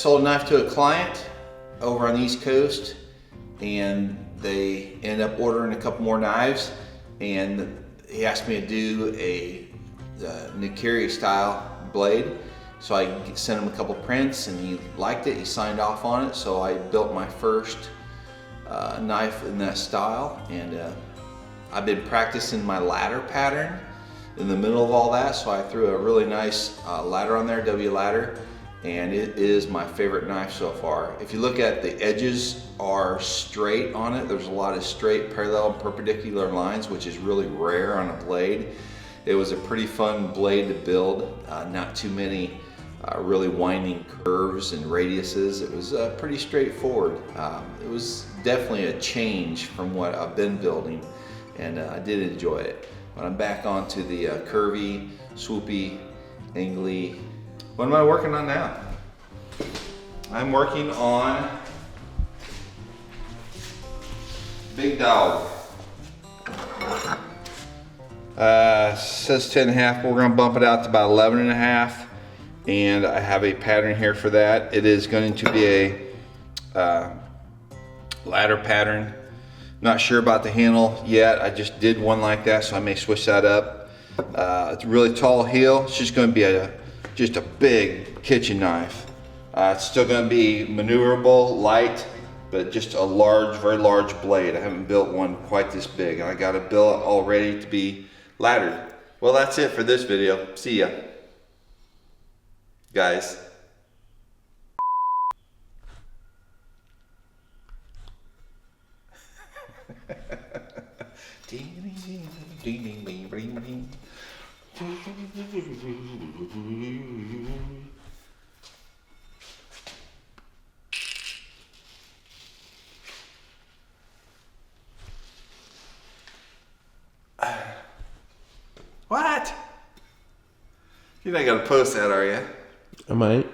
sold a knife to a client over on the East Coast, and they ended up ordering a couple more knives, and he asked me to do a Nikiri style blade. So I sent him a couple prints and he liked it, he signed off on it. So I built my first knife in that style, and I've been practicing my ladder pattern in the middle of all that. So I threw a really nice ladder on there, W ladder, and it is my favorite knife so far. If you look at the edges are straight on it, there's a lot of straight, parallel, and perpendicular lines, which is really rare on a blade. It was a pretty fun blade to build, not too many really winding curves and radiuses. It was pretty straightforward. It was definitely a change from what I've been building, and I did enjoy it. But I'm back onto the curvy, swoopy, angly. What am I working on now? I'm working on Big Dog. Says 10.5, but we're gonna bump it out to about 11.5. And I have a pattern here for that. It is going to be a ladder pattern. Not sure about the handle yet. I just did one like that, so I may switch that up. It's a really tall heel. It's just going to be just a big kitchen knife. It's still going to be maneuverable, light, but just a large, very large blade. I haven't built one quite this big, and I got it built all ready to be laddered. Well, that's it for this video. See ya, guys. What? You're not gonna post that, are you? I might.